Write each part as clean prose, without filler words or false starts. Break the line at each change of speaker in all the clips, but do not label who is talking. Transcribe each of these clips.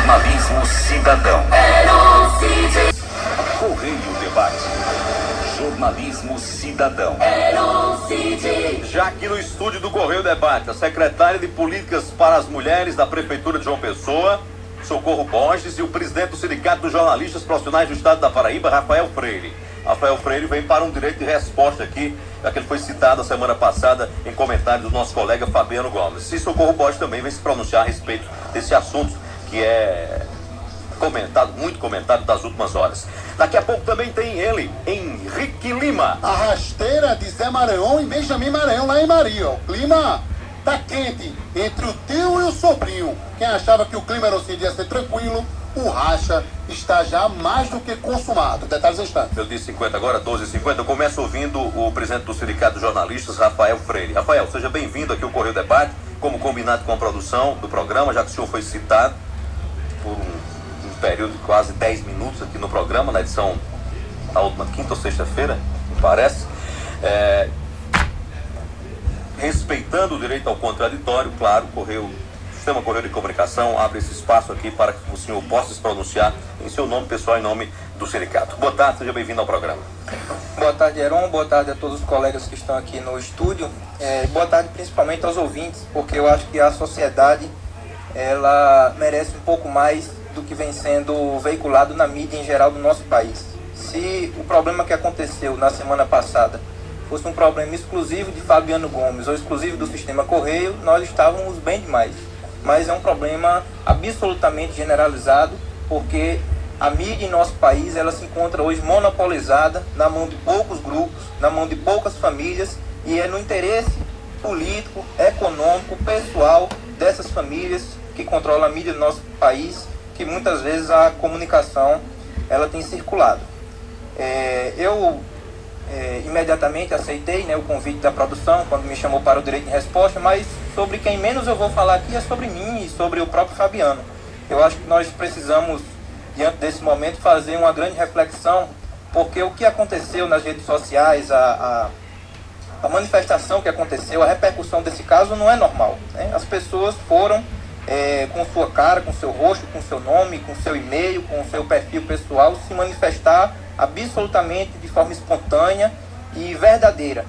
Jornalismo cidadão. Correio Debate. Jornalismo cidadão.
Já aqui no estúdio do Correio Debate, a secretária de Políticas para as Mulheres da Prefeitura de João Pessoa, Socorro Borges, e o presidente do Sindicato dos Jornalistas Profissionais do Estado da Paraíba, Rafael Freire. Rafael Freire vem para um direito de resposta aqui, já que ele foi citado a semana passada em comentários do nosso colega Fabiano Gomes. E Socorro Borges também vem se pronunciar a respeito desse assunto que é comentado, muito comentado das últimas horas. Daqui a pouco também tem ele, Henrique Lima.
A rasteira de Zé Maranhão e Benjamin Maranhão lá em Maria. O clima tá quente entre o tio e o sobrinho. Quem achava que o clima era ia ser tranquilo, o racha está já mais do que consumado. Detalhes instantes.
Eu disse 50 agora, 12h50. Eu começo ouvindo o presidente do Sindicato dos Jornalistas, Rafael Freire. Rafael, seja bem-vindo aqui ao Correio Debate, como combinado com a produção do programa, já que o senhor foi citado por um período de quase 10 minutos aqui no programa, na edição da última quinta ou sexta-feira, me parece. Respeitando o direito ao contraditório, claro, o Sistema Correio de Comunicação abre esse espaço aqui para que o senhor possa se pronunciar em seu nome pessoal e em nome do sindicato. Boa tarde, seja bem-vindo ao programa.
Boa tarde, Heron. Boa tarde a todos os colegas que estão aqui no estúdio. Boa tarde principalmente aos ouvintes, porque eu acho que a sociedade ela merece um pouco mais do que vem sendo veiculado na mídia em geral do nosso país. Se o problema que aconteceu na semana passada fosse um problema exclusivo de Fabiano Gomes ou exclusivo do Sistema Correio, nós estávamos bem demais. Mas é um problema absolutamente generalizado, porque a mídia em nosso país ela se encontra hoje monopolizada na mão de poucos grupos, na mão de poucas famílias, e é no interesse político, econômico, pessoal dessas famílias que controlam a mídia do nosso país, que muitas vezes a comunicação ela tem circulado. Eu imediatamente aceitei, o convite da produção quando me chamou para o direito de resposta, mas sobre quem menos eu vou falar aqui é sobre mim e sobre o próprio Fabiano. Eu acho que nós precisamos, diante desse momento, fazer uma grande reflexão, porque o que aconteceu nas redes sociais, a manifestação que aconteceu, a repercussão desse caso não é normal, As pessoas foram com sua cara, com seu rosto, com seu nome, com seu e-mail, com seu perfil pessoal, se manifestar absolutamente de forma espontânea e verdadeira,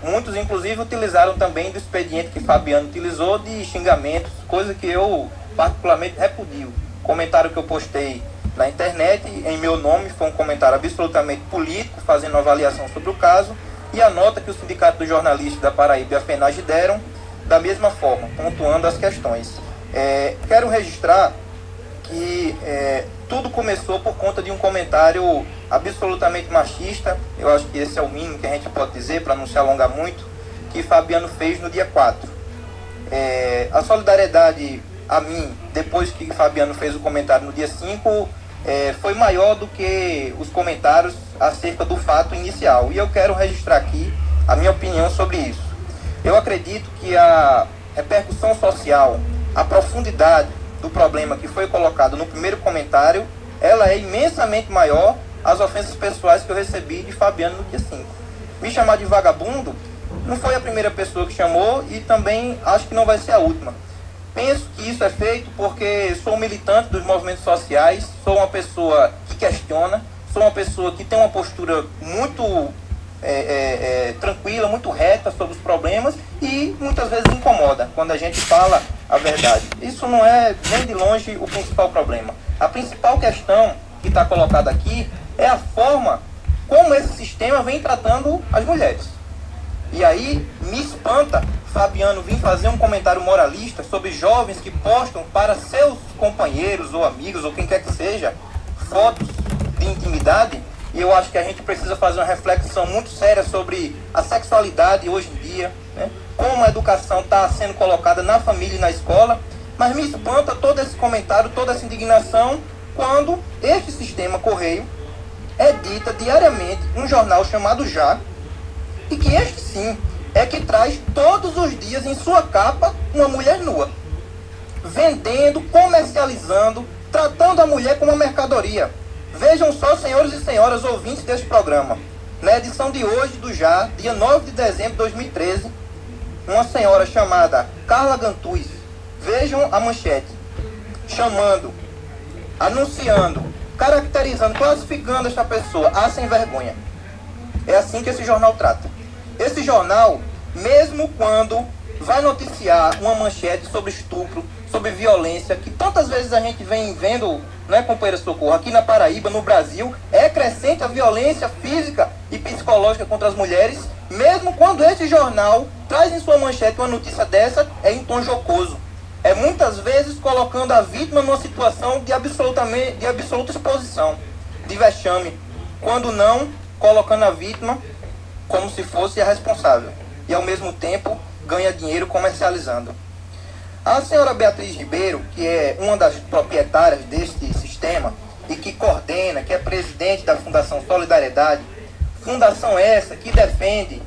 Muitos, inclusive, utilizaram também do expediente que Fabiano utilizou de xingamentos, coisa que eu particularmente repudio. O comentário que eu postei na internet, em meu nome, foi um comentário absolutamente político, fazendo uma avaliação sobre o caso, e a nota que o Sindicato dos Jornalistas da Paraíba e a FENAGE deram, da mesma forma, pontuando as questões. Quero registrar que tudo começou por conta de um comentário absolutamente machista, eu acho que esse é o mínimo que a gente pode dizer para não se alongar muito, que Fabiano fez no dia 4. A solidariedade a mim, depois que Fabiano fez o comentário no dia 5, foi maior do que os comentários acerca do fato inicial, e eu quero registrar aqui a minha opinião sobre isso. Eu acredito que a repercussão social, a profundidade do problema que foi colocado no primeiro comentário, ela é imensamente maior às ofensas pessoais que eu recebi de Fabiano no dia 5. Me chamar de vagabundo não foi a primeira pessoa que chamou e também acho que não vai ser a última. Penso que isso é feito porque sou militante dos movimentos sociais, sou uma pessoa que questiona, sou uma pessoa que tem uma postura muito tranquila, muito reta sobre os problemas e muitas vezes incomoda quando a gente fala a verdade. Isso não é nem de longe o principal problema. A principal questão que está colocada aqui é a forma como esse sistema vem tratando as mulheres. E aí me espanta Fabiano vir fazer um comentário moralista sobre jovens que postam para seus companheiros ou amigos ou quem quer que seja fotos de intimidade. E eu acho que a gente precisa fazer uma reflexão muito séria sobre a sexualidade hoje em dia, como a educação está sendo colocada na família e na escola. Mas me espanta todo esse comentário, toda essa indignação, quando este sistema Correio edita diariamente um jornal chamado Já, e que este sim é que traz todos os dias em sua capa uma mulher nua, vendendo, comercializando, tratando a mulher como uma mercadoria. Vejam só, senhores e senhoras ouvintes deste programa, na edição de hoje do Já, dia 9 de dezembro de 2013, uma senhora chamada Carla Gantuz, vejam a manchete, chamando anunciando, caracterizando, classificando esta pessoa a sem vergonha. É assim que esse jornal trata. Esse jornal, mesmo quando vai noticiar uma manchete sobre estupro, sobre violência, que tantas vezes a gente vem vendo, né, companheira Socorro, aqui na Paraíba, no Brasil, é crescente a violência física e psicológica contra as mulheres, mesmo quando esse jornal traz em sua manchete uma notícia dessa, é em tom jocoso. É muitas vezes colocando a vítima numa situação de absoluta exposição, de vexame, quando não colocando a vítima como se fosse a responsável, e ao mesmo tempo ganha dinheiro comercializando. A senhora Beatriz Ribeiro, que é uma das proprietárias deste sistema e que coordena, que é presidente da Fundação Solidariedade, fundação essa que defende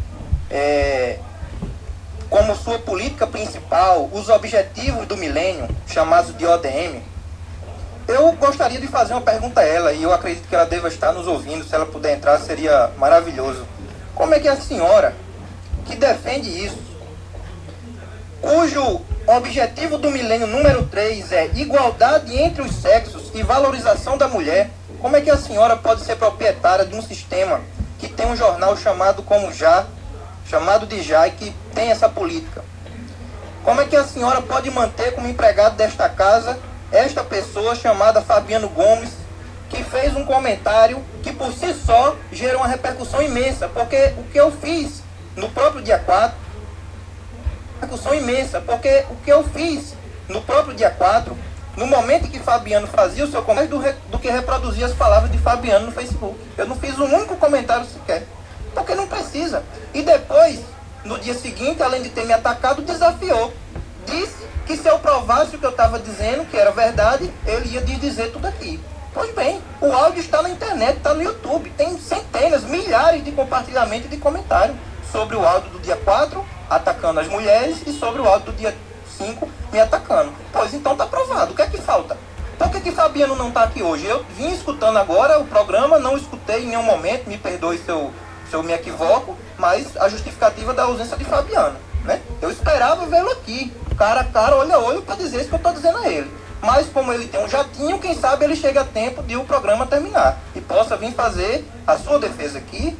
como sua política principal os objetivos do milênio, chamados de ODM, eu gostaria de fazer uma pergunta a ela, e eu acredito que ela deva estar nos ouvindo. Se ela puder entrar, seria maravilhoso. Como é que a senhora, que defende isso, cujo objetivo do milênio número 3 é igualdade entre os sexos e valorização da mulher, como é que a senhora pode ser proprietária de um sistema que tem um jornal chamado de Já, e que tem essa política? Como é que a senhora pode manter como empregado desta casa esta pessoa chamada Fabiano Gomes, que fez um comentário que por si só gerou uma repercussão imensa, porque o que eu fiz no próprio dia 4, no momento em que Fabiano fazia o seu comentário, do que reproduzia as palavras de Fabiano no Facebook. Eu não fiz um único comentário sequer, porque não precisa. E depois, no dia seguinte, além de ter me atacado, desafiou. Disse que se eu provasse o que eu estava dizendo, que era verdade, ele ia desdizer tudo aqui. Pois bem, o áudio está na internet, está no YouTube, tem centenas, milhares de compartilhamentos e de comentários sobre o áudio do dia 4, atacando as mulheres, e sobre o áudio do dia 5, me atacando. Pois então está provado. O que é que falta? Por que Fabiano não está aqui hoje? Eu vim escutando agora o programa, não escutei em nenhum momento, me perdoe se eu me equivoco, mas a justificativa da ausência de Fabiano, né? Eu esperava vê-lo aqui, cara a cara, olho a olho, para dizer isso que eu estou dizendo a ele. Mas como ele tem um jatinho, quem sabe ele chega a tempo de o programa terminar e possa vir fazer a sua defesa aqui,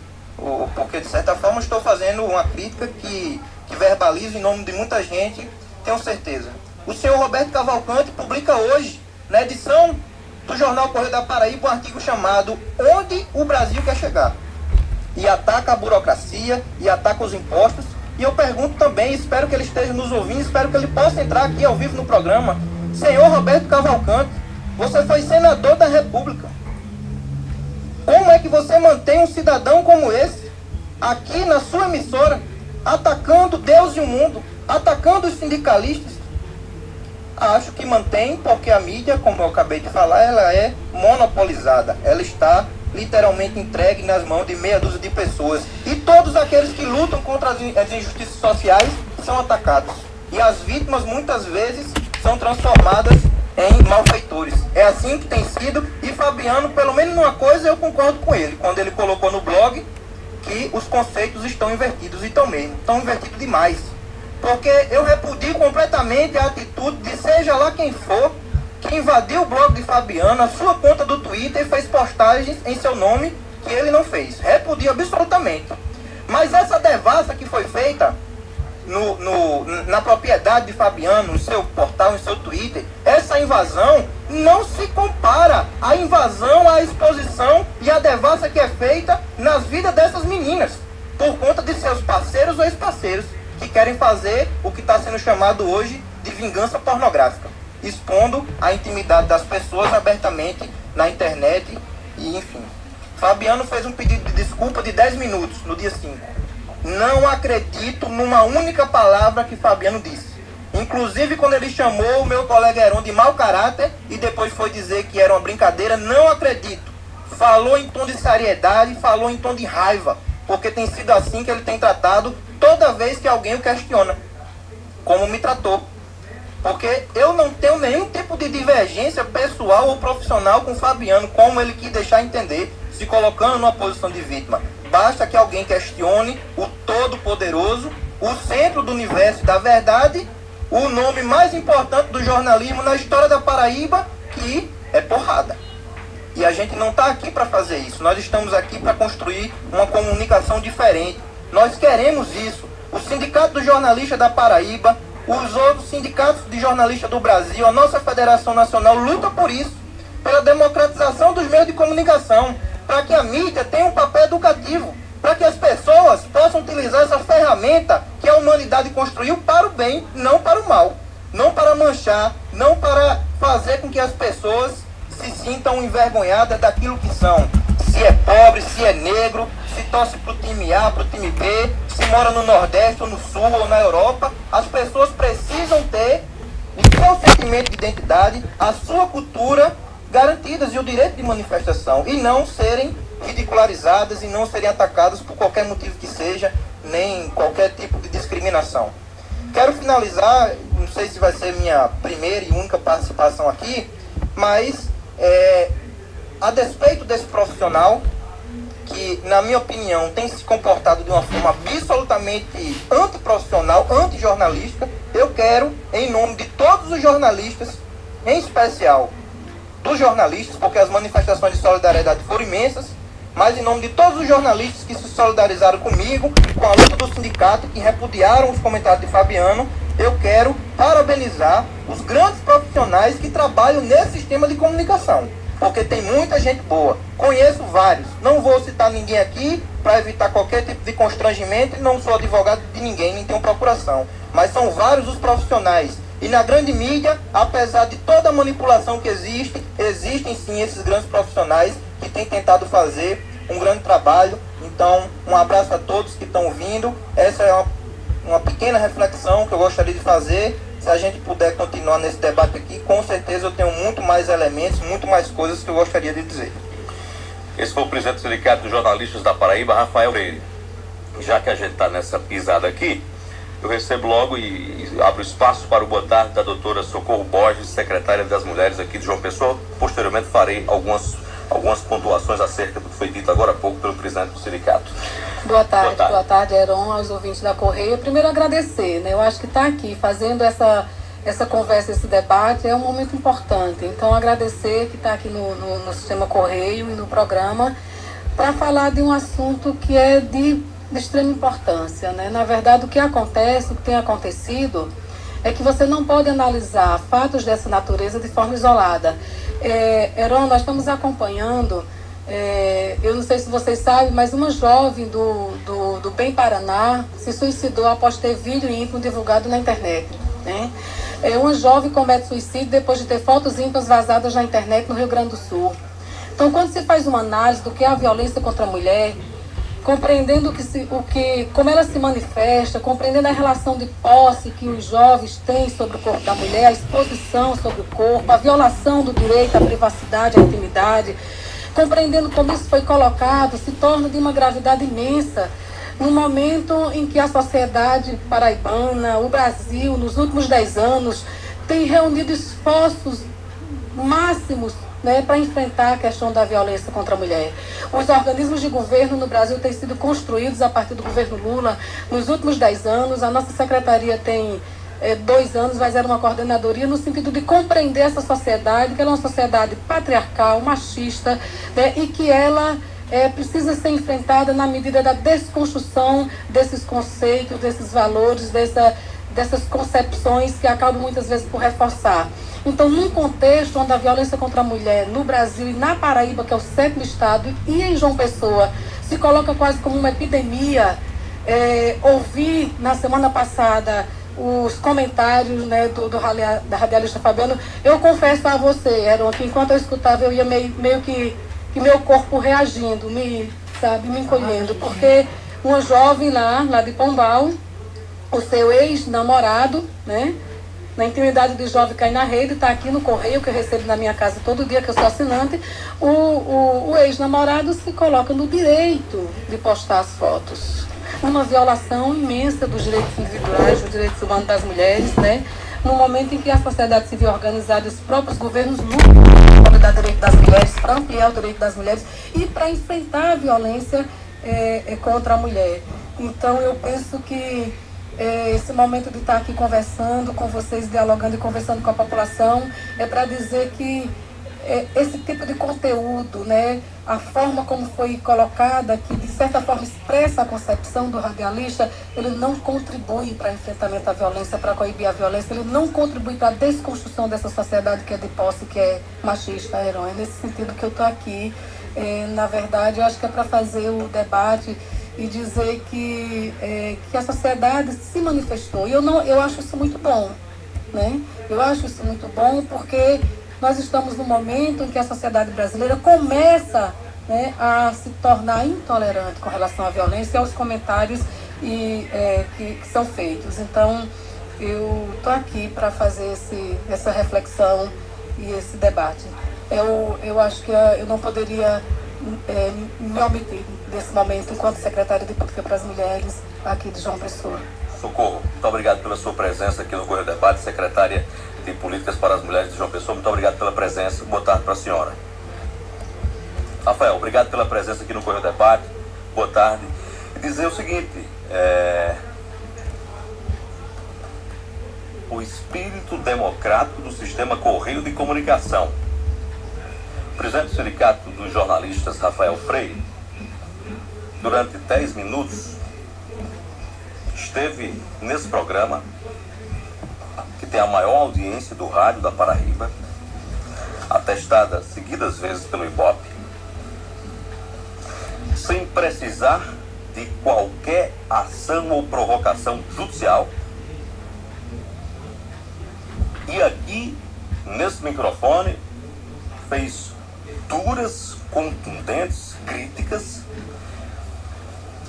porque de certa forma estou fazendo uma crítica que verbalizo em nome de muita gente, tenho certeza. O senhor Roberto Cavalcante publica hoje, na edição do jornal Correio da Paraíba, um artigo chamado Onde o Brasil Quer Chegar, e ataca a burocracia, e ataca os impostos. E eu pergunto também, espero que ele esteja nos ouvindo, espero que ele possa entrar aqui ao vivo no programa. Senhor Roberto Cavalcante, você foi senador da República. Como é que você mantém um cidadão como esse aqui na sua emissora, atacando Deus e o mundo, atacando os sindicalistas? Acho que mantém, porque a mídia, como eu acabei de falar, ela é monopolizada. Ela está literalmente entregue nas mãos de meia dúzia de pessoas. E todos aqueles que lutam contra as injustiças sociais são atacados. E as vítimas, muitas vezes, são transformadas em malfeitores. É assim que tem sido. E Fabiano, pelo menos numa coisa eu concordo com ele, quando ele colocou no blog que os conceitos estão invertidos. E estão mesmo, estão invertidos demais. Porque eu repudio completamente a atitude de seja lá quem for que invadiu o blog de Fabiano, a sua conta do Twitter, e fez postagens em seu nome que ele não fez. Repudio absolutamente. Mas essa devassa que foi feita na propriedade de Fabiano, no seu portal, no seu Twitter, essa invasão não se compara à invasão, à exposição e à devassa que é feita nas vidas dessas meninas, por conta de seus parceiros ou ex-parceiros, que querem fazer o que está sendo chamado hoje de vingança pornográfica, expondo a intimidade das pessoas abertamente na internet e enfim. Fabiano fez um pedido de desculpa de 10 minutos no dia 5. Não acredito numa única palavra que Fabiano disse. Inclusive quando ele chamou o meu colega Heron de mau caráter e depois foi dizer que era uma brincadeira, não acredito. Falou em tom de seriedade, falou em tom de raiva, porque tem sido assim que ele tem tratado toda vez que alguém o questiona, como me tratou. Porque eu não tenho nenhum tipo de divergência pessoal ou profissional com Fabiano, como ele quis deixar entender, se colocando numa posição de vítima. Basta que alguém questione o Todo-Poderoso, o centro do universo da verdade, o nome mais importante do jornalismo na história da Paraíba, que é porrada. E a gente não está aqui para fazer isso. Nós estamos aqui para construir uma comunicação diferente. Nós queremos isso. O Sindicato dos Jornalistas da Paraíba, os outros sindicatos de jornalistas do Brasil, a nossa Federação Nacional luta por isso, pela democratização dos meios de comunicação, para que a mídia tenha um papel educativo, para que as pessoas possam utilizar essa ferramenta que a humanidade construiu para o bem, não para o mal. Não para manchar, não para fazer com que as pessoas se sintam envergonhadas daquilo que são. Se é pobre, se é negro, se torce para o time A, para o time B, se mora no Nordeste, ou no Sul, ou na Europa, as pessoas precisam ter o seu sentimento de identidade, a sua cultura garantidas e o direito de manifestação, e não serem ridicularizadas e não serem atacadas por qualquer motivo que seja, nem qualquer tipo de discriminação. Quero finalizar, não sei se vai ser minha primeira e única participação aqui, mas a despeito desse profissional que, na minha opinião, tem se comportado de uma forma absolutamente antiprofissional, antijornalística, eu quero, em nome de todos os jornalistas, em especial dos jornalistas, porque as manifestações de solidariedade foram imensas, mas em nome de todos os jornalistas que se solidarizaram comigo, com a luta do sindicato, que repudiaram os comentários de Fabiano, eu quero parabenizar os grandes profissionais que trabalham nesse sistema de comunicação, porque tem muita gente boa, conheço vários, não vou citar ninguém aqui para evitar qualquer tipo de constrangimento, e não sou advogado de ninguém, nem tenho procuração, mas são vários os profissionais. E na grande mídia, apesar de toda a manipulação que existe, existem sim esses grandes profissionais que têm tentado fazer um grande trabalho. Então, um abraço a todos que estão vindo. Essa é uma pequena reflexão que eu gostaria de fazer. Se a gente puder continuar nesse debate aqui, com certeza eu tenho muito mais elementos, muito mais coisas que eu gostaria de dizer.
Esse foi o presidente do Sindicato dos Jornalistas da Paraíba, Rafael Freire. Já que a gente está nessa pisada aqui, eu recebo logo e abro espaço para o boa tarde da doutora Socorro Borges, secretária das Mulheres aqui de João Pessoa. Posteriormente farei algumas pontuações acerca do que foi dito agora há pouco pelo presidente do sindicato.
Boa tarde, Heron, aos ouvintes da Correia. Primeiro agradecer, né? Eu acho que estar aqui fazendo essa conversa, esse debate é um momento importante. Então agradecer que está aqui no Sistema Correio e no programa para falar de um assunto que é de extrema importância, né? Na verdade, o que acontece, o que tem acontecido, é que você não pode analisar fatos dessa natureza de forma isolada. Heron, nós estamos acompanhando, eu não sei se vocês sabem, mas uma jovem do Bem Paraná se suicidou após ter vídeo íntimo divulgado na internet, né? Uma jovem comete suicídio depois de ter fotos íntimas vazadas na internet no Rio Grande do Sul. Então, quando se faz uma análise do que é a violência contra a mulher, compreendendo como ela se manifesta, compreendendo a relação de posse que os jovens têm sobre o corpo da mulher, a exposição sobre o corpo, a violação do direito à privacidade, à intimidade, compreendendo como isso foi colocado, se torna de uma gravidade imensa, no momento em que a sociedade paraibana, o Brasil, nos últimos 10 anos, tem reunido esforços máximos, né, para enfrentar a questão da violência contra a mulher. Os organismos de governo no Brasil têm sido construídos a partir do governo Lula nos últimos 10 anos. A nossa secretaria tem 2 anos, mas era uma coordenadoria no sentido de compreender essa sociedade, que ela é uma sociedade patriarcal, machista, né, e que ela precisa ser enfrentada na medida da desconstrução desses conceitos, desses valores, dessas concepções que acabam muitas vezes por reforçar. Então, num contexto onde a violência contra a mulher no Brasil e na Paraíba, que é o 7º estado, e em João Pessoa, se coloca quase como uma epidemia, ouvi na semana passada os comentários, né, da radialista Fabiano. Eu confesso a você, Heron, que enquanto eu escutava, eu ia meio que meu corpo reagindo, me encolhendo, porque uma jovem lá de Pombal, o seu ex-namorado, né, na intimidade de jovem cai na rede, está aqui no correio, que eu recebo na minha casa todo dia, que eu sou assinante, o ex-namorado se coloca no direito de postar as fotos. Uma violação imensa dos direitos individuais, dos direitos humanos das mulheres, né? No momento em que a sociedade civil organizada e os próprios governos lutam para dar direito das mulheres, para ampliar o direito das mulheres e para enfrentar a violência contra a mulher. Então, eu penso que esse momento de estar aqui conversando com vocês, dialogando e conversando com a população, é para dizer que esse tipo de conteúdo, né, a forma como foi colocada, que de certa forma expressa a concepção do radialista, ele não contribui para enfrentamento à violência, para coibir a violência, ele não contribui para a desconstrução dessa sociedade que é de posse, que é machista, herói. É nesse sentido que eu estou aqui. Na verdade, eu acho que é para fazer o debate e dizer que a sociedade se manifestou. E eu acho isso muito bom, né? Eu acho isso muito bom porque nós estamos num momento em que a sociedade brasileira começa, né, a se tornar intolerante com relação à violência e aos comentários que são feitos. Então, eu estou aqui para fazer essa reflexão e esse debate. Eu acho que eu não poderia me omitir desse momento enquanto secretária de Política para as Mulheres aqui de João Pessoa.
Socorro, muito obrigado pela sua presença aqui no Correio Debate, secretária de Políticas para as Mulheres de João Pessoa. Muito obrigado pela presença. Boa tarde para a senhora. Rafael, obrigado pela presença aqui no Correio Debate. Boa tarde. E dizer o seguinte, o espírito democrático do sistema Correio de Comunicação. O presidente do Sindicato dos Jornalistas, Rafael Freire, durante 10 minutos, esteve nesse programa, que tem a maior audiência do rádio da Paraíba, atestada seguidas vezes pelo Ibope, sem precisar de qualquer ação ou provocação judicial. E aqui, nesse microfone, fez duras, contundentes críticas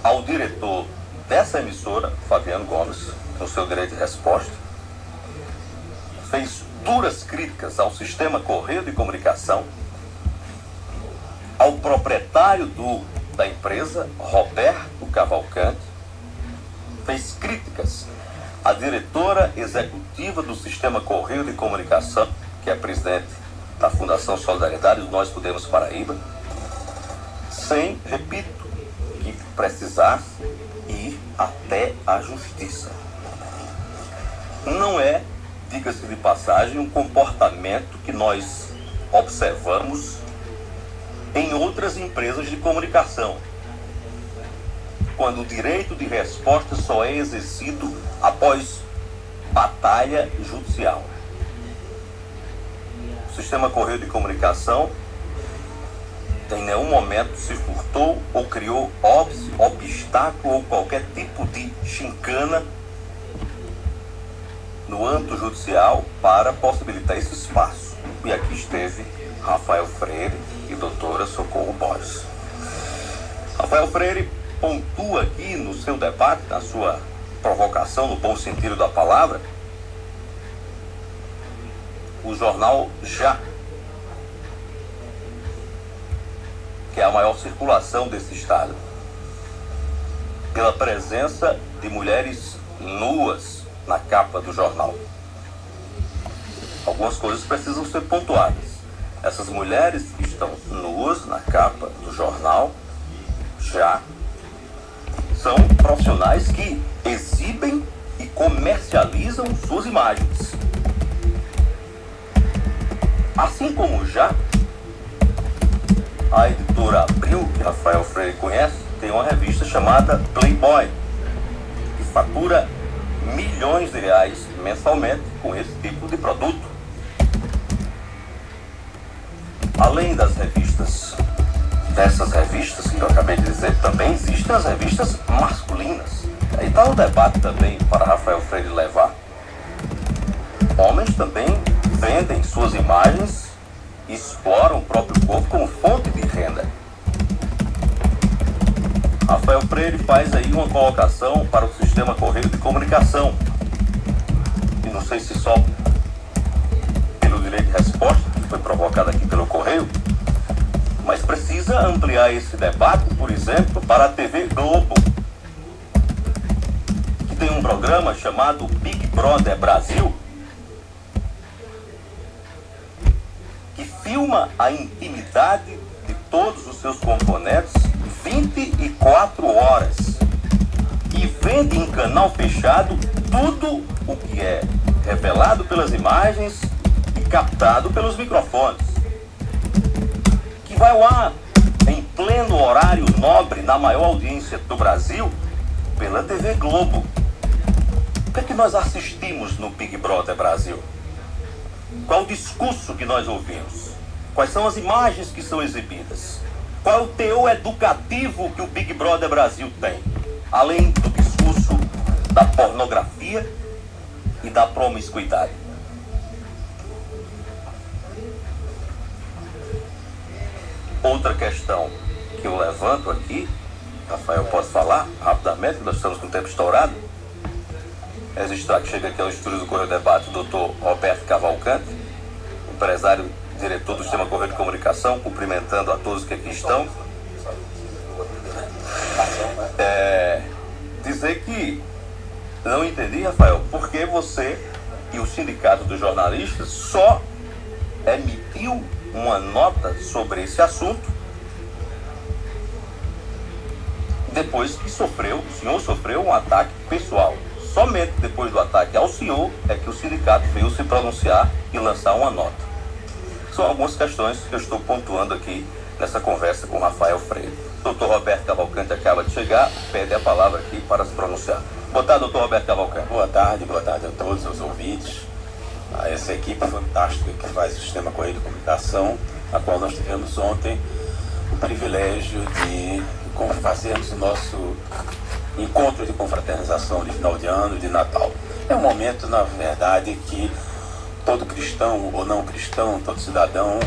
ao diretor dessa emissora, Fabiano Gomes, no seu direito de resposta. Fez duras críticas ao sistema Correio de Comunicação, ao proprietário da empresa, Roberto Cavalcante. Fez críticas à diretora executiva do sistema Correio de Comunicação, que é presidente da Fundação Solidariedade, Nós Podemos Paraíba, sem, repito, que precisasse ir até a justiça. Não é, diga-se de passagem, um comportamento que nós observamos em outras empresas de comunicação, quando o direito de resposta só é exercido após batalha judicial. O sistema Correio de Comunicação em nenhum momento se furtou ou criou obstáculo ou qualquer tipo de chincana no âmbito judicial para possibilitar esse espaço. E aqui esteve Rafael Freire e doutora Socorro Borges. Rafael Freire pontua aqui no seu debate, na sua provocação, no bom sentido da palavra, o jornal Já, que é a maior circulação desse estado, pela presença de mulheres nuas na capa do jornal. Algumas coisas precisam ser pontuadas. Essas mulheres que estão nuas na capa do jornal Já são profissionais que exibem e comercializam suas imagens. Assim como Já, a editora Abril, que Rafael Freire conhece, tem uma revista chamada Playboy, que fatura milhões de reais mensalmente com esse tipo de produto. Além das revistas, dessas revistas que eu acabei de dizer, também existem as revistas masculinas. Aí está o debate também para Rafael Freire levar. Homens também vendem suas imagens e exploram o próprio corpo como fonte de renda. Rafael Freire faz aí uma colocação para o sistema Correio de Comunicação. E não sei se só pelo direito de resposta, que foi provocado aqui pelo Correio, mas precisa ampliar esse debate, por exemplo, para a TV Globo, que tem um programa chamado Big Brother Brasil, que filma a intimidade de todos os seus componentes 24 horas e vende em canal fechado tudo o que é revelado pelas imagens e captado pelos microfones. vai ao ar em pleno horário nobre, na maior audiência do Brasil, pela TV Globo. O que é que nós assistimos no Big Brother Brasil? Qual o discurso que nós ouvimos? Quais são as imagens que são exibidas? Qual é o teor educativo que o Big Brother Brasil tem? Além do discurso da pornografia e da promiscuidade. Outra questão que eu levanto aqui, Rafael, posso falar rapidamente, nós estamos com o tempo estourado. Registrar que chega aqui ao estúdio do Correio Debate o doutor Roberto Cavalcante, empresário, diretor do Sistema Correio de Comunicação, cumprimentando a todos que aqui estão. Dizer que não entendi, Rafael, por que você e o Sindicato dos Jornalistas só emitiu uma nota sobre esse assunto depois que o senhor sofreu um ataque pessoal. Somente depois do ataque ao senhor é que o sindicato veio se pronunciar e lançar uma nota. São algumas questões que eu estou pontuando aqui nessa conversa com Rafael Freire. O doutor Roberto Cavalcante acaba de chegar, pede a palavra aqui para se pronunciar. Boa tarde, doutor Roberto Cavalcante.
Boa tarde a todos os ouvintes, a essa equipe fantástica que faz o Sistema Correio de Comunicação, a qual nós tivemos ontem o privilégio de fazermos o nosso encontro de confraternização de final de ano, de Natal. É um momento, na verdade, que todo cristão ou não cristão, todo cidadão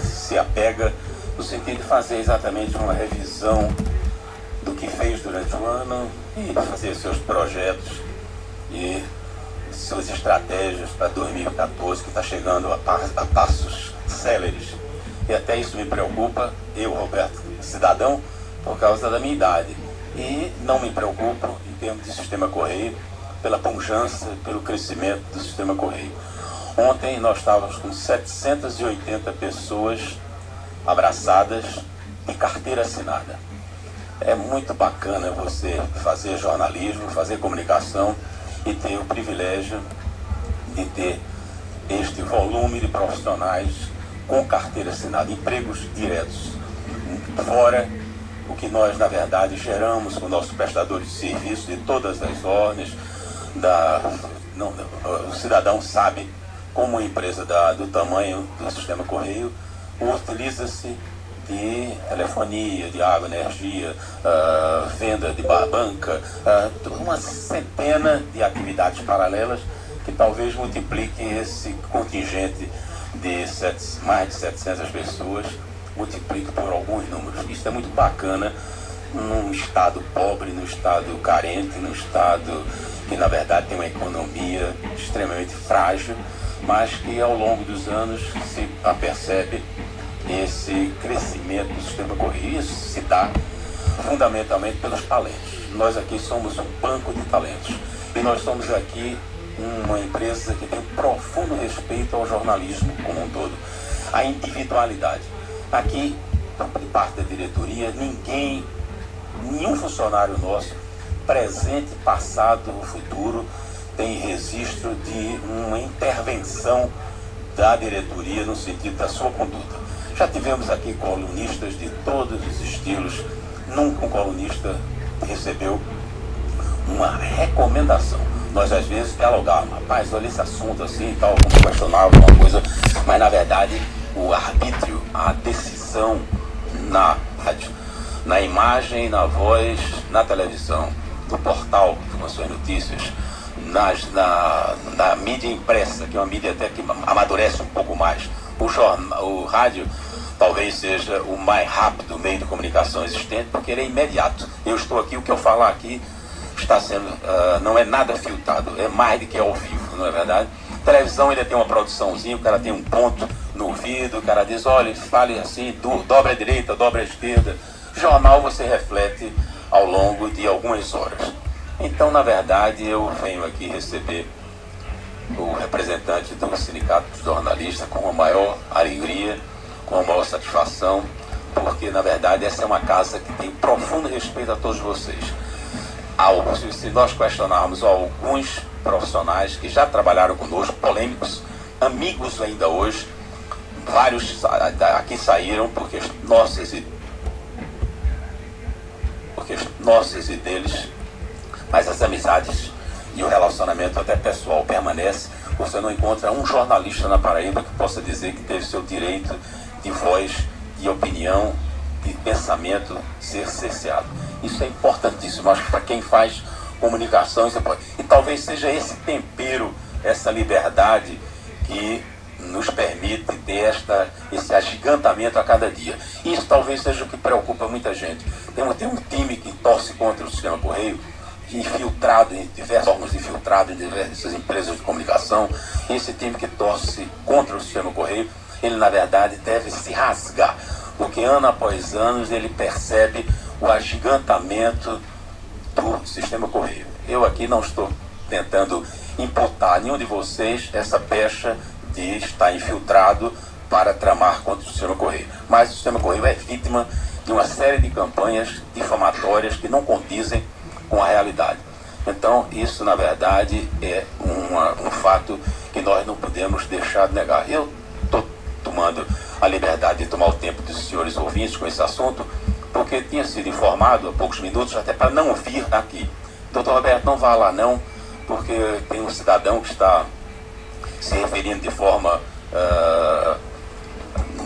se apega no sentido de fazer exatamente uma revisão do que fez durante o ano e fazer seus projetos e suas estratégias para 2014, que está chegando a passos céleres. E até isso me preocupa, eu, Roberto, cidadão, por causa da minha idade. E não me preocupo, em termos de Sistema Correio, pela pujança, pelo crescimento do Sistema Correio. Ontem nós estávamos com 780 pessoas abraçadas e carteira assinada. É muito bacana você fazer jornalismo, fazer comunicação e ter o privilégio de ter este volume de profissionais com carteira assinada, empregos diretos, fora o que nós, na verdade, geramos com nossos prestadores de serviço de todas as ordens. O cidadão sabe como uma empresa do tamanho do Sistema Correio utiliza-se de telefonia, de água, energia, venda de banca, uma centena de atividades paralelas que talvez multiplique esse contingente de mais de 700 pessoas, multiplique por alguns números. Isso é muito bacana num estado pobre, num estado carente, num estado que na verdade tem uma economia extremamente frágil, mas que ao longo dos anos se apercebe esse crescimento do Sistema Correio. Isso se dá fundamentalmente pelos talentos. Nós aqui somos um banco de talentos e nós somos aqui uma empresa que tem profundo respeito ao jornalismo como um todo, à individualidade. Aqui, de parte da diretoria, nenhum funcionário nosso, presente, passado ou futuro, tem registro de uma intervenção da diretoria no sentido da sua conduta. Já tivemos aqui colunistas de todos os estilos, nunca um colunista recebeu uma recomendação. Nós às vezes dialogávamos, rapaz, olha esse assunto assim e tal, vamos questionar alguma coisa, mas na verdade o arbítrio, a decisão na rádio, na imagem, na voz, na televisão, no portal com as suas notícias, na mídia impressa, que é uma mídia até que amadurece um pouco mais. O rádio talvez seja o mais rápido meio de comunicação existente, porque ele é imediato. Eu estou aqui, o que eu falar aqui está sendo, não é nada filtrado, é mais do que ao vivo, não é verdade? Televisão ainda tem uma produçãozinha, o cara tem um ponto no ouvido, o cara diz, olha, fale assim, dobra a direita, dobra a esquerda. Jornal você reflete ao longo de algumas horas. Então, na verdade, eu venho aqui receber o representante do Sindicato dos Jornalistas com a maior alegria, com a maior satisfação, porque, na verdade, essa é uma casa que tem profundo respeito a todos vocês. Se nós questionarmos alguns profissionais que já trabalharam conosco, polêmicos, amigos ainda hoje, vários aqui saíram porque nossas e deles, mas as amizades e o relacionamento até pessoal permanece. Você não encontra um jornalista na Paraíba que possa dizer que teve seu direito de voz, de opinião, de pensamento ser cerceado. Isso é importantíssimo, acho que para quem faz comunicação, e talvez seja esse tempero, essa liberdade que nos permite ter esse agigantamento a cada dia. Isso talvez seja o que preocupa muita gente. Tem um time que torce contra o sistema Correio, infiltrado em diversos órgãos, infiltrado em diversas empresas de comunicação. Esse time que torce contra o sistema Correio, ele na verdade deve se rasgar, porque ano após ano ele percebe o agigantamento do sistema Correio. Eu aqui não estou tentando imputar a nenhum de vocês essa pecha de estar infiltrado para tramar contra o sistema Correio. Mas o sistema Correio é vítima de uma série de campanhas difamatórias que não condizem com a realidade. Então, isso, na verdade, é um fato que nós não podemos deixar de negar. Eu estou tomando a liberdade de tomar o tempo dos senhores ouvintes com esse assunto, porque tinha sido informado há poucos minutos, até para não vir aqui. Doutor Roberto, não vá lá não, porque tem um cidadão que está se referindo de forma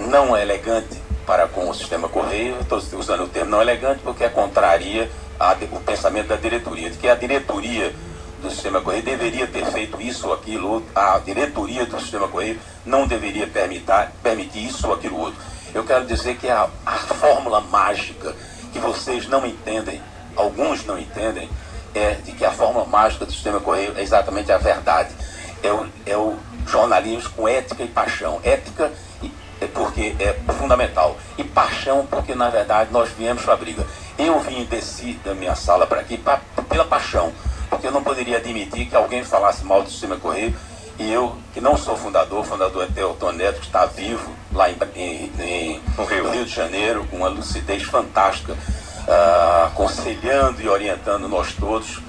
não elegante para com o sistema Correio. Estou usando o termo não elegante porque contraria o pensamento da diretoria, de que a diretoria do sistema Correio deveria ter feito isso ou aquilo, a diretoria do sistema Correio não deveria permitir isso ou aquilo outro. Eu quero dizer que a fórmula mágica que vocês não entendem, alguns não entendem, é de que a fórmula mágica do sistema Correio é exatamente a verdade. É o jornalismo com ética e paixão. Ética porque é fundamental, e paixão porque na verdade nós viemos para a briga. Eu desci da minha sala para aqui pela paixão, porque eu não poderia admitir que alguém falasse mal do sistema Correio, e eu, que não sou fundador é Teotônio Neto, que está vivo lá no Rio de Janeiro, com uma lucidez fantástica, aconselhando e orientando nós todos,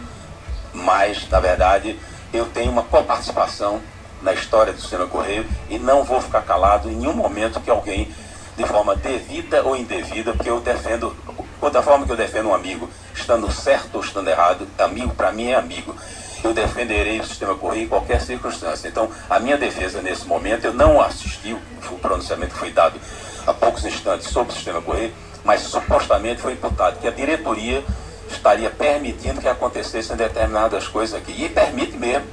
mas na verdade eu tenho uma coparticipação na história do sistema Correio e não vou ficar calado em nenhum momento que alguém, de forma devida ou indevida, porque eu defendo, da forma que eu defendo um amigo, estando certo ou estando errado, amigo para mim é amigo. Eu defenderei o sistema Correio em qualquer circunstância. Então, a minha defesa nesse momento, eu não assisti o pronunciamento que foi dado há poucos instantes sobre o sistema Correio, mas supostamente foi imputado que a diretoria estaria permitindo que acontecessem determinadas coisas aqui. E permite mesmo.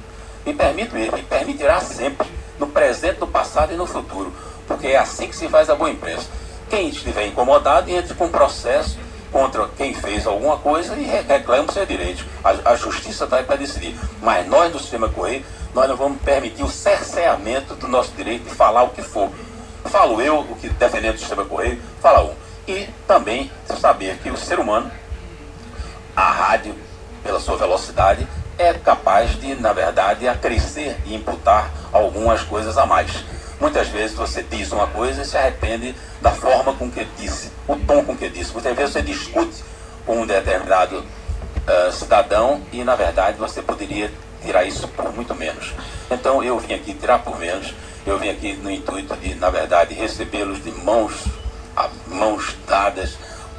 E permitirá sempre, no presente, no passado e no futuro, porque é assim que se faz a boa imprensa. Quem estiver incomodado entre com um processo contra quem fez alguma coisa e reclama o seu direito. A justiça está aí para decidir. Mas nós, do sistema Correio, nós não vamos permitir o cerceamento do nosso direito de falar o que for. Falo eu, o que defendendo o sistema Correio, fala um. E também saber que o ser humano, a rádio, pela sua velocidade, é capaz de, na verdade, acrescer e imputar algumas coisas a mais. Muitas vezes você diz uma coisa e se arrepende da forma com que disse, o tom com que disse. Muitas vezes você discute com um determinado cidadão e, na verdade, você poderia tirar isso por muito menos. Então, eu vim aqui tirar por menos, eu vim aqui no intuito de, na verdade, recebê-los de mãos dadas,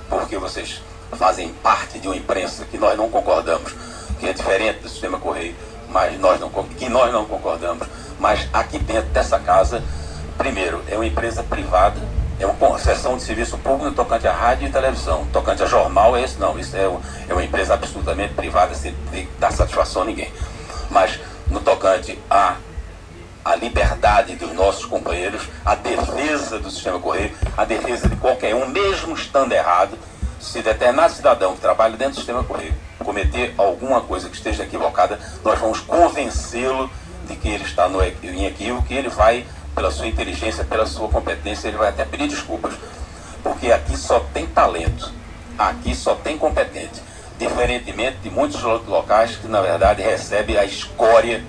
porque vocês fazem parte de uma imprensa que nós não concordamos, que é diferente do sistema Correio, mas nós não concordamos. Mas aqui dentro dessa casa, primeiro, é uma empresa privada, é uma concessão de serviço público tocante à rádio e televisão. Tocante a jornal, isso é uma empresa absolutamente privada, sem dar satisfação a ninguém. Mas no tocante à liberdade dos nossos companheiros, a defesa do sistema Correio, a defesa de qualquer um, mesmo estando errado, se determinado cidadão que trabalha dentro do sistema Correio cometer alguma coisa que esteja equivocada, nós vamos convencê-lo de que ele está em equívoco, que ele vai, pela sua inteligência, pela sua competência, ele vai até pedir desculpas. Porque aqui só tem talento, aqui só tem competente, diferentemente de muitos locais que, na verdade, recebem a escória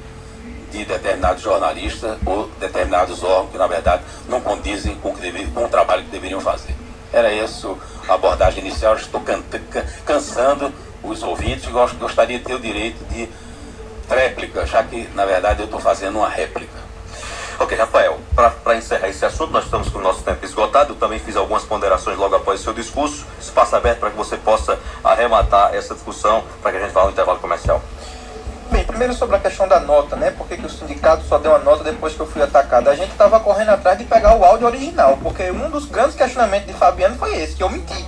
de determinados jornalistas ou determinados órgãos que, na verdade, não condizem com o trabalho que deveriam fazer. Era essa a abordagem inicial. Estou cansando os ouvintes e gostaria de ter o direito de réplica, já que, na verdade, eu estou fazendo uma réplica.
Ok, Rafael, para encerrar esse assunto, nós estamos também fiz algumas ponderações logo após o seu discurso. Espaço aberto para que você possa arrematar essa discussão, para que a gente vá ao intervalo comercial.
Bem, primeiro sobre a questão da nota, né? Por que o sindicato só deu a nota depois que eu fui atacado? A gente estava correndo atrás de pegar o áudio original, porque um dos grandes questionamentos de Fabiano foi esse, que eu menti.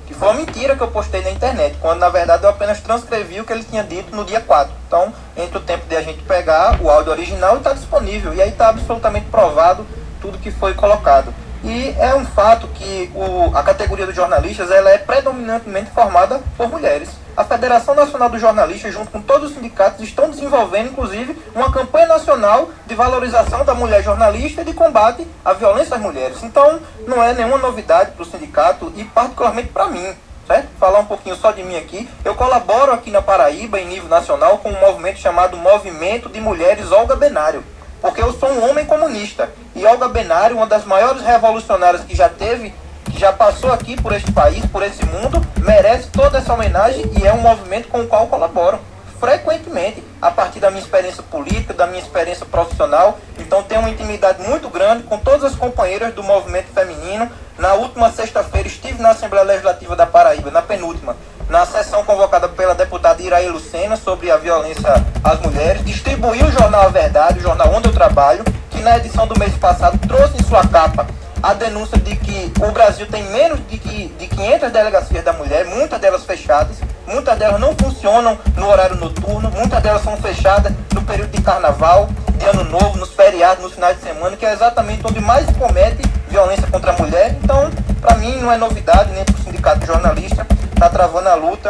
Que foi uma mentira que eu postei na internet, quando na verdade eu apenas transcrevi o que ele tinha dito no dia 4. Então, entre o tempo de a gente pegar o áudio original, está disponível, e aí está absolutamente provado tudo que foi colocado. E é um fato que a categoria dos jornalistas ela é predominantemente formada por mulheres. A Federação Nacional dos Jornalistas, junto com todos os sindicatos, estão desenvolvendo, inclusive, uma campanha nacional de valorização da mulher jornalista e de combate à violência às mulheres. Então, não é nenhuma novidade para o sindicato e particularmente para mim. Certo? Falar um pouquinho só de mim aqui. Eu colaboro aqui na Paraíba, em nível nacional, com um movimento chamado Movimento de Mulheres Olga Benário. Porque eu sou um homem comunista. E Olga Benário, uma das maiores revolucionárias que já teve, que já passou aqui por este país, por esse mundo, merece toda essa homenagem e é um movimento com o qual colaboro frequentemente, a partir da minha experiência política, da minha experiência profissional. Então tenho uma intimidade muito grande com todas as companheiras do movimento feminino. Na última sexta-feira estive na Assembleia Legislativa da Paraíba, na penúltima, na sessão convocada pela deputada Iraí Lucena sobre a violência às mulheres. Distribuí o jornal A Verdade, o jornal onde eu trabalho, que na edição do mês passado trouxe em sua capa a denúncia de que o Brasil tem menos de 500 delegacias da mulher, muitas delas fechadas, muitas delas não funcionam no horário noturno, muitas delas são fechadas no período de carnaval, de ano novo, nos feriados, nos finais de semana, que é exatamente onde mais se comete violência contra a mulher. Então, para mim, não é novidade, nem para o sindicato jornalista, está travando a luta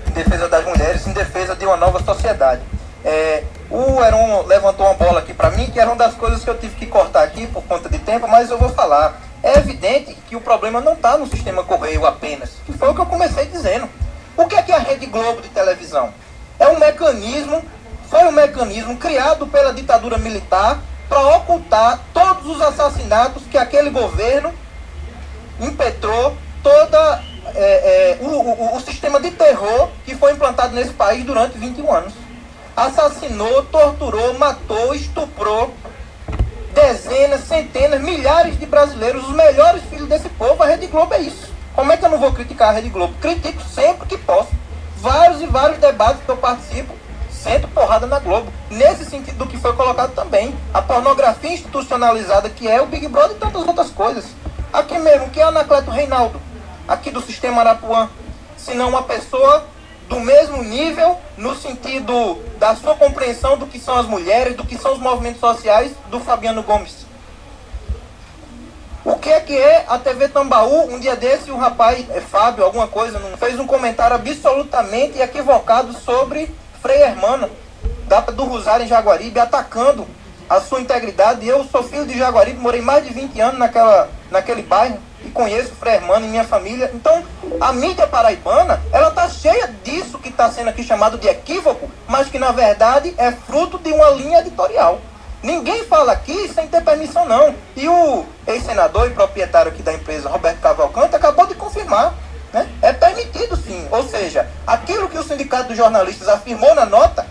em defesa das mulheres, em defesa de uma nova sociedade. O Heron levantou uma bola aqui para mim, que era uma das coisas que eu tive que cortar aqui por conta de tempo, mas eu vou falar. É evidente que o problema não está no sistema Correio apenas, que foi o que eu comecei dizendo. O que é a Rede Globo de televisão? Foi um mecanismo criado pela ditadura militar para ocultar todos os assassinatos que aquele governo impetrou, o sistema de terror que foi implantado nesse país durante 21 anos. Assassinou, torturou, matou, estuprou dezenas, centenas, milhares de brasileiros, os melhores filhos desse povo. A Rede Globo é isso. Como é que eu não vou criticar a Rede Globo? Critico sempre que posso. Vários e vários debates que eu participo, sento porrada na Globo. Nesse sentido do que foi colocado também. A pornografia institucionalizada que é o Big Brother e tantas outras coisas. Aqui mesmo, que é Anacleto Reinaldo, aqui do Sistema Arapuã. Se não uma pessoa do mesmo nível, no sentido da sua compreensão do que são as mulheres, do que são os movimentos sociais, do Fabiano Gomes. O que é a TV Tambaú? Um dia desse, um rapaz, Fábio, alguma coisa, fez um comentário absolutamente equivocado sobre Frei Hermano, do Rosário em Jaguaribe, atacando a sua integridade. Eu sou filho de Jaguaribe, morei mais de 20 anos naquele bairro e conheço Frei Hermano e minha família. Então, a mídia paraibana, ela está cheia disso que está sendo aqui chamado de equívoco, mas que na verdade é fruto de uma linha editorial. Ninguém fala aqui sem ter permissão, não. E o ex-senador e proprietário aqui da empresa, Roberto Cavalcante, acabou de confirmar, né? É permitido sim. Ou seja, aquilo que o Sindicato dos Jornalistas afirmou na nota,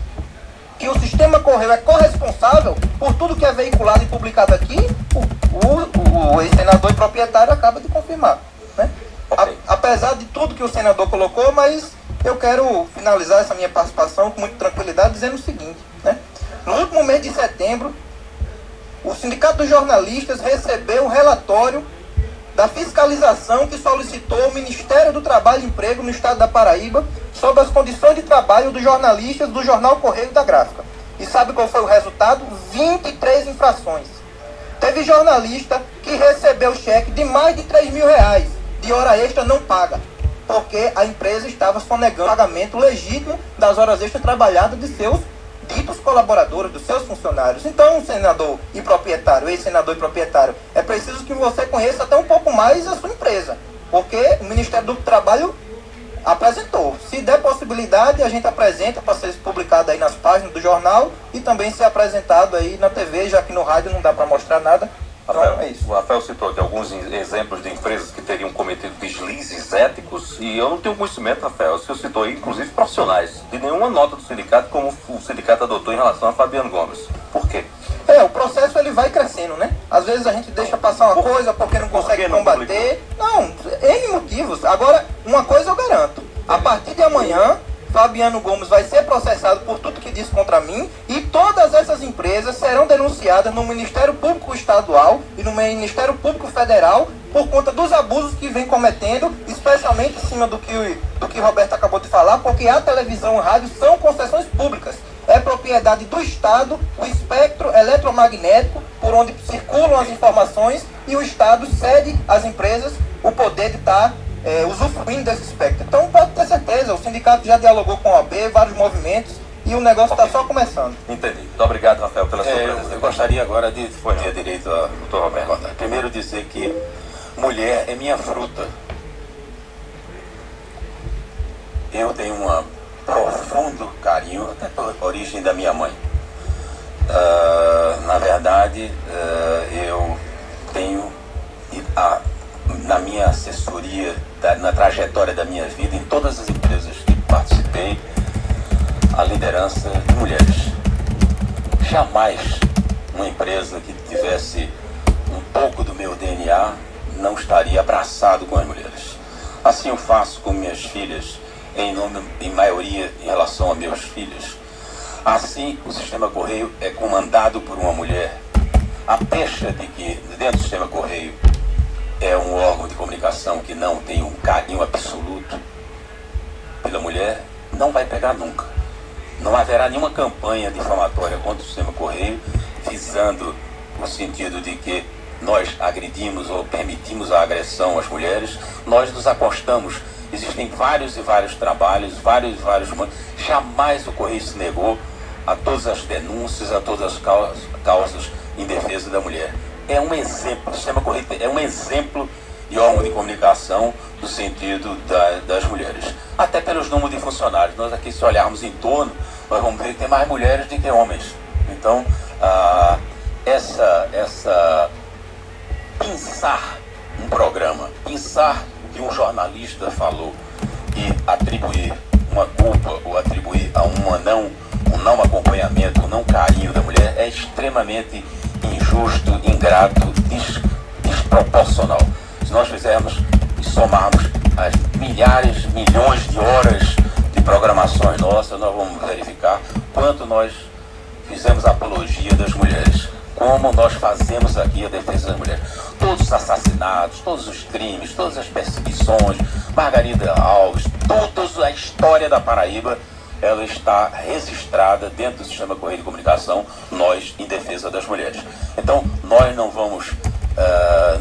que o Sistema Correio é corresponsável por tudo que é veiculado e publicado aqui, o ex-senador e proprietário acaba de confirmar, né? Okay. Apesar de tudo que o senador colocou, mas eu quero finalizar essa minha participação com muita tranquilidade dizendo o seguinte, né? No último mês de setembro, o Sindicato dos Jornalistas recebeu o relatório da fiscalização que solicitou o Ministério do Trabalho e Emprego no estado da Paraíba sobre as condições de trabalho dos jornalistas do jornal Correio da Gráfica. E sabe qual foi o resultado? 23 infrações. Teve jornalista que recebeu cheque de mais de R$3 mil de hora extra não paga, porque a empresa estava sonegando o pagamento legítimo das horas extras trabalhadas de seus ditos colaboradores, dos seus funcionários. Então, senador e proprietário, ex-senador e proprietário, é preciso que você conheça até um pouco mais a sua empresa, porque o Ministério do Trabalho apresentou. Se der possibilidade, a gente apresenta para ser publicado aí nas páginas do jornal e também ser apresentado aí na TV, já que no rádio não dá para mostrar nada. Então, é isso.
O Rafael citou aqui alguns exemplos de empresas que teriam cometido deslizes éticos e eu não tenho conhecimento, Rafael, você citou aí, inclusive profissionais, de nenhuma nota do sindicato como o sindicato adotou em relação a Fabiano Gomes. Por quê?
o processo ele vai crescendo, né? Às vezes a gente deixa passar uma coisa porque não consegue combater. Não, N motivos. Agora, uma coisa eu garanto. A partir de amanhã, Fabiano Gomes vai ser processado por tudo que disse contra mim e todas essas empresas serão denunciadas no Ministério Público Estadual e no Ministério Público Federal por conta dos abusos que vem cometendo, especialmente em cima do que Roberto acabou de falar, porque a televisão e o rádio são concessões públicas. É propriedade do Estado, o espectro eletromagnético por onde circulam as informações e o Estado cede às empresas o poder de estar usufruindo desse espectro. Então pode ter certeza, o sindicato já dialogou com a OAB, vários movimentos e o negócio está só começando.
Entendi. Muito obrigado, Rafael, pela sua presença.
Eu gostaria agora de ter direito ao doutor Roberto. Primeiro dizer que mulher é minha fruta. Eu tenho um profundo carinho, até por origem da minha mãe. Na verdade, eu tenho na minha assessoria, na trajetória da minha vida, em todas as empresas que participei, a liderança de mulheres. Jamais uma empresa que tivesse um pouco do meu DNA não estaria abraçado com as mulheres. Assim eu faço com minhas filhas, em maioria em relação a meus filhos. Assim o Sistema Correio é comandado por uma mulher. A pecha de que dentro do Sistema Correio é um órgão de comunicação que não tem um carinho absoluto pela mulher, não vai pegar nunca. Não haverá nenhuma campanha difamatória contra o Sistema Correio visando o sentido de que nós agredimos ou permitimos a agressão às mulheres. Nós nos acostamos. Existem vários e vários trabalhos, vários. Jamais o Correio se negou a todas as denúncias, a todas as causas em defesa da mulher. É um exemplo, o Sistema Correio é um exemplo de órgão de comunicação no sentido das mulheres. Até pelos números de funcionários. Nós aqui, se olharmos em torno, nós vamos ver que tem mais mulheres do que homens. Então, pensar um programa, pensar o que um jornalista falou e atribuir uma culpa ou atribuir a um não acompanhamento, um não carinho da mulher é extremamente injusto, ingrato, desproporcional. Se nós fizermos e somarmos as milhares, milhões de horas de programações nossas, nós vamos verificar quanto nós fizemos apologia das mulheres, como nós fazemos aqui a defesa das mulheres. Todos os assassinatos, todos os crimes, todas as perseguições, Margarida Alves, toda a história da Paraíba, ela está registrada dentro do Sistema Correio de Comunicação, nós em defesa das mulheres. Então, nós não vamos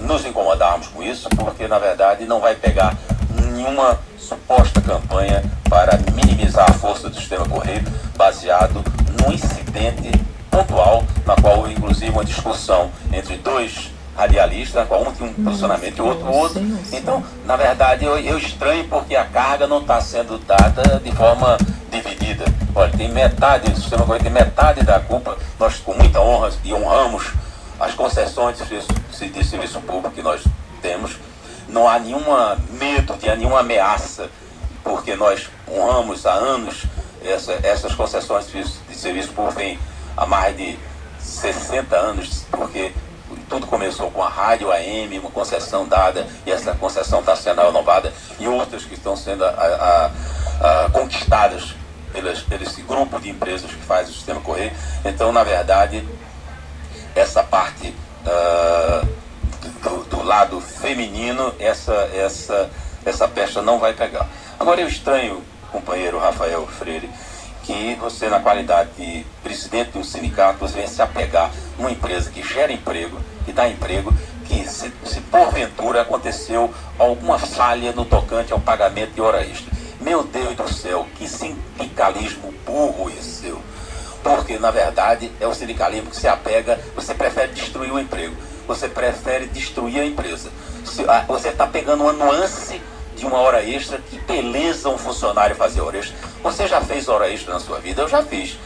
nos incomodarmos com isso, porque, na verdade, não vai pegar nenhuma suposta campanha para minimizar a força do Sistema Correio, baseado num incidente pontual, na qual houve, inclusive, uma discussão entre dois radialistas, na qual um tinha um posicionamento e o outro. Então, na verdade, eu estranho porque a carga não está sendo dada de forma dividida. Olha, tem metade, o Sistema Correio tem metade da culpa. Nós, com muita honra e honramos as concessões de serviço público que nós temos, não há nenhum medo de nenhuma ameaça, porque nós honramos há anos essas concessões de serviço público, vem há mais de 60 anos, porque tudo começou com a rádio AM, uma concessão dada, e essa concessão está sendo renovada, e outras que estão sendo conquistadas pelo esse grupo de empresas que faz o Sistema Correio. Então, na verdade, essa parte do lado feminino, essa pecha não vai pegar. Agora, eu estranho, companheiro Rafael Freire, que você, na qualidade de presidente de um sindicato, você vem se apegar numa empresa que gera emprego, que dá emprego, que se porventura aconteceu alguma falha no tocante ao pagamento de hora extra. Meu Deus do céu, que sindicalismo burro esse seu. Porque, na verdade, é o sindicalismo que se apega, você prefere destruir o emprego, você prefere destruir a empresa. Você está pegando uma nuance de uma hora extra, que beleza um funcionário fazer hora extra. Você já fez hora extra na sua vida? Eu já fiz.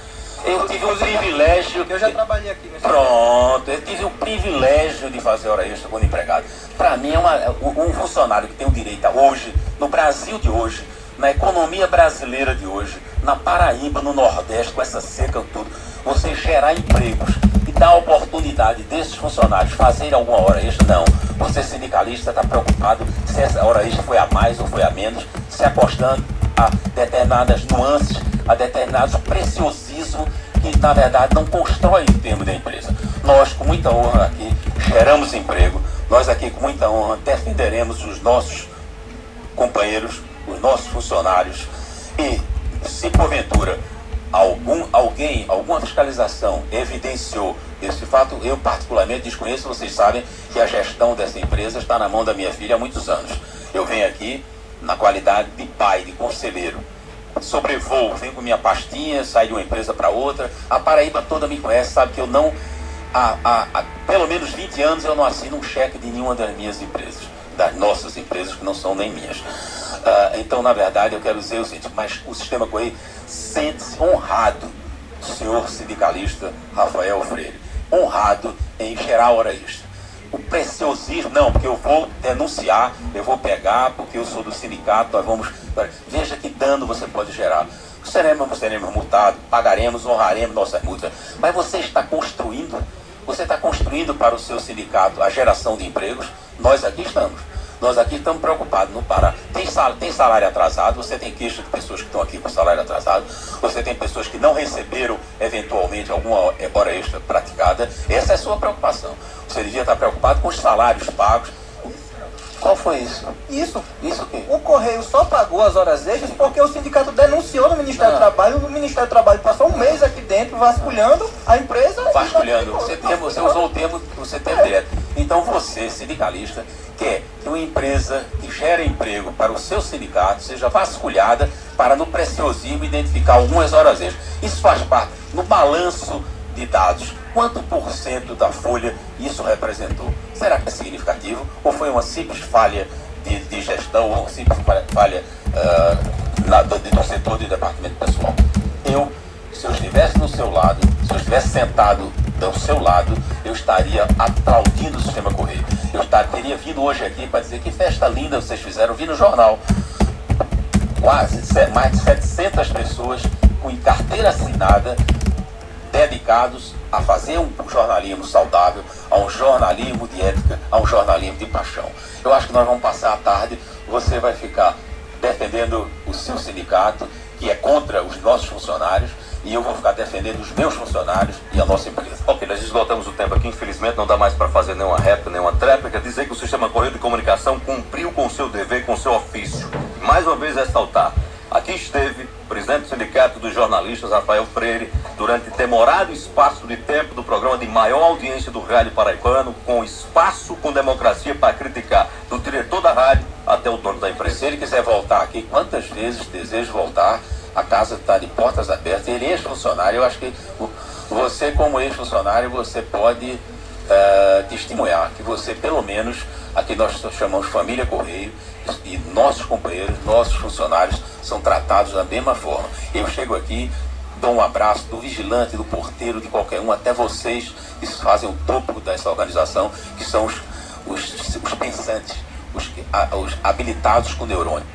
Eu tive o privilégio...
Eu já trabalhei aqui nesse
Pronto, eu tive o privilégio de fazer hora extra quando empregado. Para mim, um funcionário que tem o direito a hoje, no Brasil de hoje, na economia brasileira de hoje, na Paraíba, no Nordeste, com essa seca tudo, você gerar empregos e dá a oportunidade desses funcionários fazerem alguma hora extra, não. Você sindicalista está preocupado se essa hora extra foi a mais ou foi a menos, se apostando a determinadas nuances, a determinados preciosismos que na verdade não constroem o termo da empresa. Nós, com muita honra aqui, geramos emprego, nós aqui com muita honra defenderemos os nossos companheiros, os nossos funcionários, e se porventura alguma fiscalização evidenciou esse fato, eu particularmente desconheço. Vocês sabem que a gestão dessa empresa está na mão da minha filha há muitos anos. Eu venho aqui na qualidade de pai, de conselheiro. Sobrevoo, venho com minha pastinha, saio de uma empresa para outra. A Paraíba toda me conhece, sabe que eu não, há pelo menos 20 anos eu não assino um cheque de nenhuma das minhas empresas, das nossas empresas, que não são nem minhas. Então, na verdade, eu quero dizer o seguinte, mas o Sistema Correio sente-se honrado, senhor sindicalista Rafael Freire, honrado em gerar hora extra. O preciosismo, não, porque eu vou denunciar, eu vou pegar, porque eu sou do sindicato, nós vamos... Veja que dano você pode gerar. Seremos multados, pagaremos, honraremos nossas multas. Mas você está construindo para o seu sindicato a geração de empregos. Nós aqui estamos preocupados no Pará. Tem salário atrasado, você tem queixa de pessoas que estão aqui com salário atrasado, você tem pessoas que não receberam, eventualmente, alguma hora extra praticada. Essa é a sua preocupação. Você devia estar preocupado com os salários pagos. Qual foi isso?
Isso
o quê?
O Correio só pagou as horas extras porque o sindicato denunciou no Ministério do Trabalho. O Ministério do Trabalho passou um mês aqui dentro vasculhando a empresa.
Vasculhando. Você usou o termo, você tem direto. Então você, sindicalista, quer que uma empresa que gera emprego para o seu sindicato seja vasculhada para, no preciosismo, identificar algumas horas extras. Isso faz parte no balanço de dados. Quanto por cento da folha isso representou? Será que é significativo? Ou foi uma simples falha de gestão, ou uma simples falha do setor de departamento pessoal? Se eu estivesse do seu lado, se eu estivesse sentado do seu lado, eu estaria aplaudindo o Sistema Correio. Eu teria vindo hoje aqui para dizer que festa linda vocês fizeram. Vi no jornal mais de 700 pessoas com carteira assinada, dedicados a fazer um jornalismo saudável, a um jornalismo de ética, a um jornalismo de paixão. Eu acho que nós vamos passar a tarde, você vai ficar defendendo o seu sindicato, que é contra os nossos funcionários, e eu vou ficar defendendo os meus funcionários e a nossa empresa.
Ok, nós esgotamos o tempo aqui, infelizmente não dá mais para fazer nenhuma réplica, nenhuma tréplica. Dizer que o Sistema Correio de Comunicação cumpriu com o seu dever, com o seu ofício. Mais uma vez ressaltar, aqui esteve o presidente do Sindicato dos Jornalistas, Rafael Freire, durante demorado espaço de tempo do programa de maior audiência do rádio paraibano, com espaço, com democracia para criticar, do diretor da rádio até o dono da empresa.
Se ele quiser voltar aqui, quantas vezes deseja voltar, a casa está de portas abertas. Ele é ex-funcionário, eu acho que você, como ex-funcionário, você pode testemunhar que você, pelo menos, aqui nós chamamos Família Correio, e nossos companheiros, nossos funcionários são tratados da mesma forma. Eu chego aqui, dou um abraço do vigilante, do porteiro, de qualquer um, até vocês que fazem o topo dessa organização, que são os pensantes, os habilitados com neurônio.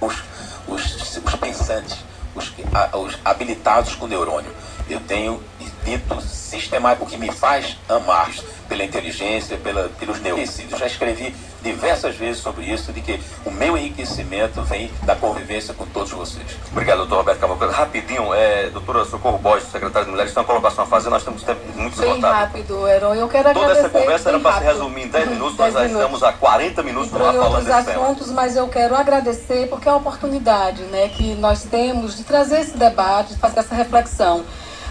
Os pensantes, os habilitados com neurônio. Eu tenho dito sistemático, o que me faz amar pela inteligência, pelos neurônios. Já escrevi diversas vezes sobre isso, de que o meu enriquecimento vem da convivência com todos vocês.
Obrigado, doutor Roberto Cavalcante. Rapidinho, doutora Socorro Borges, secretária de Mulheres, tem uma colocação a fazer, nós temos tempo muito esgotado.
Bem rápido, Heron. Eu quero agradecer.
Toda essa conversa era para se resumir em 10 minutos, nós já estamos há 40 minutos no ar falando desse
assuntos,
tema.
Mas eu quero agradecer porque é uma oportunidade, né, que nós temos de trazer esse debate, de fazer essa reflexão.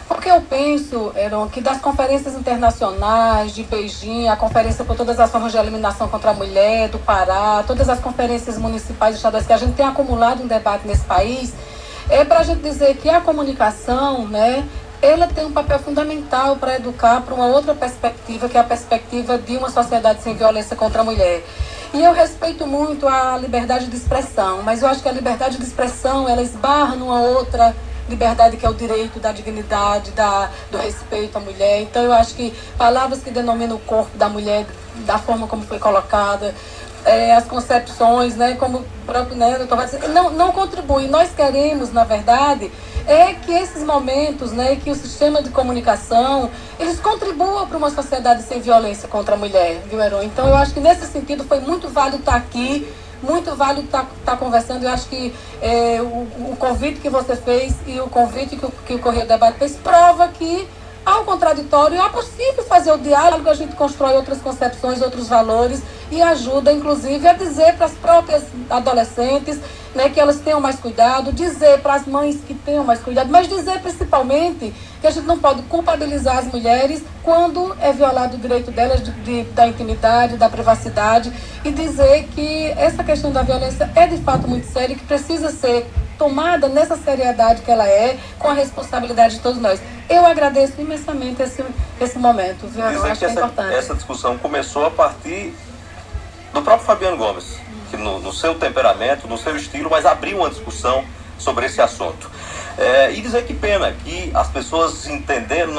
Porque eu penso, Heron, que das conferências internacionais, de Beijing, a Conferência por Todas as Formas de Eliminação contra a Mulher, do Pará, todas as conferências municipais e estaduais que a gente tem acumulado em debate nesse país, é para a gente dizer que a comunicação, né, ela tem um papel fundamental para educar para uma outra perspectiva, que é a perspectiva de uma sociedade sem violência contra a mulher. E eu respeito muito a liberdade de expressão, mas eu acho que a liberdade de expressão, ela esbarra numa outra liberdade, que é o direito da dignidade, do respeito à mulher. Então eu acho que palavras que denominam o corpo da mulher, da forma como foi colocada, as concepções, né, como o próprio doutor vai dizer, não contribui. Nós queremos, na verdade, que esses momentos, né, que o sistema de comunicação, eles contribuam para uma sociedade sem violência contra a mulher, viu, Heron? Então, eu acho que nesse sentido foi muito válido estar aqui, muito válido estar conversando. Eu acho que o convite que você fez e o convite que o Correio Debate fez prova que há um contraditório, é possível fazer o diálogo, a gente constrói outras concepções, outros valores e ajuda, inclusive, a dizer para as próprias adolescentes, né, que elas tenham mais cuidado, dizer para as mães que tenham mais cuidado, mas dizer principalmente que a gente não pode culpabilizar as mulheres quando é violado o direito delas da intimidade, da privacidade, e dizer que essa questão da violência é de fato muito séria e que precisa ser tomada nessa seriedade que ela com a responsabilidade de todos nós. Eu agradeço imensamente esse momento, viu? Eu acho que é importante.
Essa discussão começou a partir do próprio Fabiano Gomes, que no seu temperamento, no seu estilo, mas abriu uma discussão sobre esse assunto. E dizer que pena que as pessoas entenderam,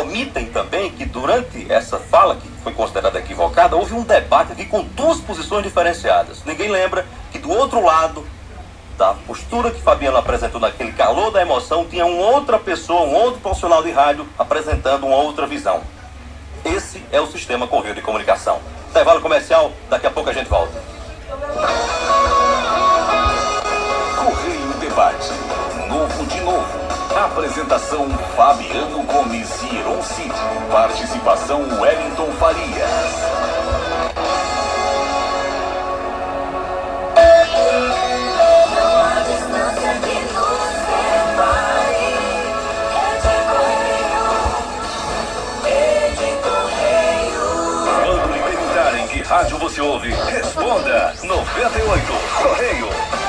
omitem também que durante essa fala, que foi considerada equivocada, houve um debate aqui com duas posições diferenciadas. Ninguém lembra que do outro lado da postura que Fabiano apresentou naquele calor da emoção, tinha uma outra pessoa, um outro profissional de rádio apresentando uma outra visão. Esse é o sistema Correio de Comunicação. Intervalo comercial, daqui a pouco a gente volta.
Correio Debate. Novo de novo. Apresentação Fabiano Gomes e Heron Cid. Participação Wellington Farias. Quando lhe perguntarem que rádio você ouve, responda 98 Correio.